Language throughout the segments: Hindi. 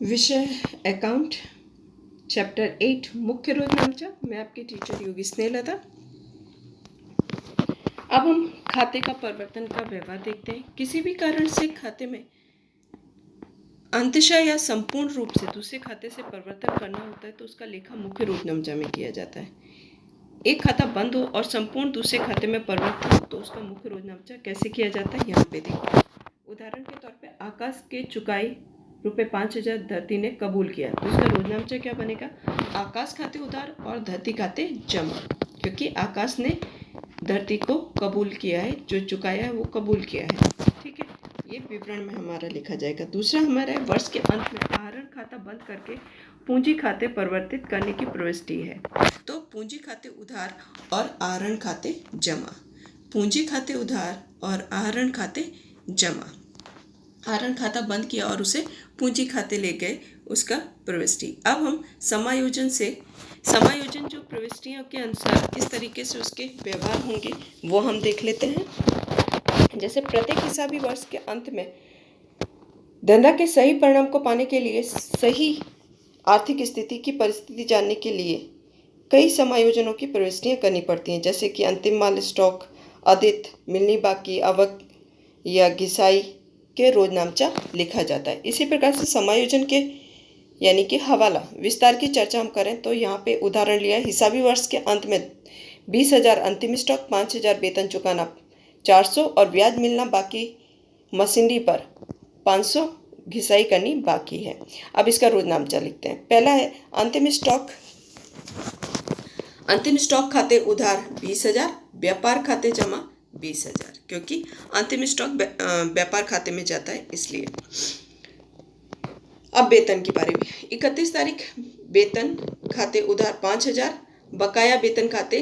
विषय अकाउंट, चैप्टर 8 मुख्य रोजनामचा। मैं आपकी टीचर योगी स्नेहलता। अब हम खाते का परिवर्तन का व्यवहार देखते हैं। किसी भी कारण से खाते में अंतशः या संपूर्ण रूप से दूसरे खाते से परिवर्तन करना होता है तो उसका लेखा मुख्य रोजनामचा में किया जाता है। एक खाता बंद हो और संपूर्ण दूसरे खाते में परिवर्तन हो तो उसका मुख्य रोजनामचा कैसे किया जाता है, यहाँ पे देखो। उदाहरण के तौर पे आकाश के चुकाई रुपये 5,000 धरती ने कबूल किया तो इसका रोजनामचा क्या बनेगा? आकाश खाते उधार और धरती खाते जमा, क्योंकि आकाश ने धरती को कबूल किया है, जो चुकाया है वो कबूल किया है। ठीक है, ये विवरण में हमारा लिखा जाएगा। दूसरा हमारा है वर्ष के अंत में आहरण खाता बंद करके पूंजी खाते परिवर्तित करने की प्रविष्टि है। तो पूंजी खाते उधार और आहरण खाते जमा, पूंजी खाते उधार और आहरण खाते जमा। आहरण खाता बंद किया और उसे पूंजी खाते ले गए, उसका प्रविष्टि। अब हम समायोजन जो प्रविष्टियों के अनुसार किस तरीके से उसके व्यवहार होंगे वो हम देख लेते हैं। जैसे प्रत्येक हिसाबी वर्ष के अंत में धंधा के सही परिणाम को पाने के लिए सही आर्थिक स्थिति की परिस्थिति जानने के लिए कई समायोजनों की प्रविष्टियां करनी पड़ती हैं, जैसे कि अंतिम माल स्टॉक, अदित, मिलनी बाकी, आवक या घिसाई के रोजनामचा लिखा जाता है। इसी प्रकार से समायोजन के यानी कि हवाला विस्तार की चर्चा हम करें तो यहाँ पे उदाहरण लिया है। हिसाबी वर्ष के अंत में 20,000 अंतिम स्टॉक, 5,000 वेतन चुकाना, 400 और ब्याज मिलना बाकी मशीनरी पर 500 घिसाई करनी बाकी है। अब इसका रोजनामचा लिखते हैं। पहला है अंतिम स्टॉक खाते उधार 20,000, व्यापार खाते जमा 20,000, क्योंकि अंतिम स्टॉक व्यापार खाते में जाता है इसलिए। अब वेतन की बारी में 31 तारीख वेतन खाते उधार 5,000, बकाया वेतन खाते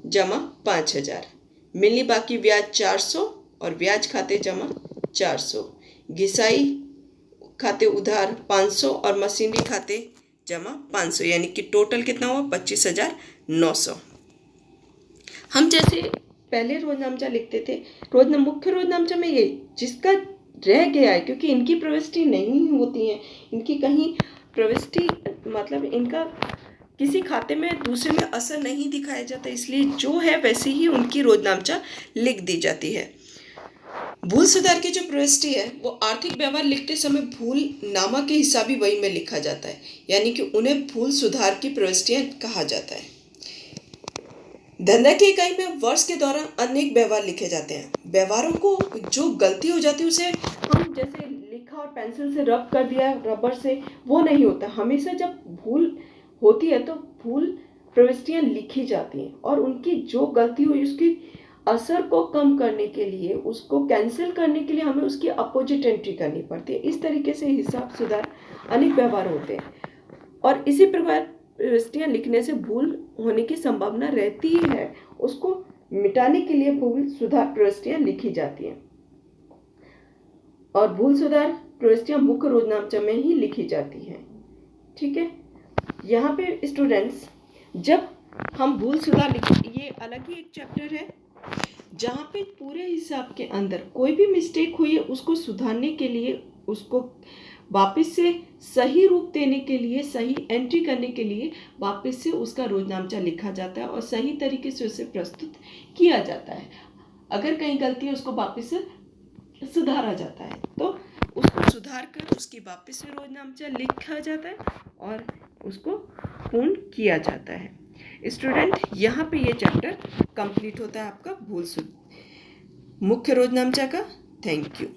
जमा 5,000, मिलनी बाकी ब्याज 400 और ब्याज खाते जमा 400, घिसाई खाते उधार 500 और मशीनरी खाते जमा 500, यानी कि टोटल कितना हुआ? 25,900। हम जैसे पहले रोजनामचा लिखते थे, मुख्य रोजनामचा में ये जिसका रह गया है, क्योंकि इनकी प्रविष्टि नहीं होती है, इनकी कहीं प्रविष्टि मतलब इनका किसी खाते में दूसरे में असर नहीं दिखाया जाता, इसलिए जो है वैसे ही उनकी रोजनामचा लिख दी जाती है। भूल सुधार की जो प्रविष्टि है वो आर्थिक व्यवहार लिखते समय भूल नामा के हिसाबी वही में लिखा जाता है, यानी कि उन्हें भूल सुधार की प्रविष्टियां कहा जाता है। धंधा की इकाई में वर्ष के दौरान अनेक व्यवहार लिखे जाते हैं। व्यवहारों को जो गलती हो जाती है उसे हम जैसे लिखा और पेंसिल से रब कर दिया रबर से, वो नहीं होता। हमेशा जब भूल होती है तो भूल प्रविष्टियां लिखी जाती हैं और उनकी जो गलती हुई उसकी असर को कम करने के लिए, उसको कैंसिल करने के लिए हमें उसकी अपोजिट एंट्री करनी पड़ती है। इस तरीके से हिसाब सुधार अनेक व्यवहार होते हैं और इसी प्रकार प्रविष्टियां लिखने से भूल होने की संभावना रहती है, उसको मिटाने के लिए भूल सुधार प्रविष्टियां लिखी जाती हैं और भूल सुधार प्रविष्टियां मुख्य रोजनामचा में ही लिखी जाती हैं। ठीक है, यहाँ पे स्टूडेंट्स जब हम भूल सुधार लिखते, ये अलग ही एक चैप्टर है जहाँ पे पूरे हिसाब के अंदर कोई भी मिस्टेक हुई है उसको सुधारने के लिए, उसको वापस से सही रूप देने के लिए, सही एंट्री करने के लिए वापस से उसका रोजनामचा लिखा जाता है और सही तरीके से उसे प्रस्तुत किया जाता है। अगर कहीं गलती है उसको वापस से सुधारा जाता है, तो उसको सुधार कर उसकी वापस से रोजनामचा लिखा जाता है और उसको पूर्ण किया जाता है। स्टूडेंट, यहाँ पे ये चैप्टर कंप्लीट होता है आपका मुख्य रोजनामचा का। Thank you.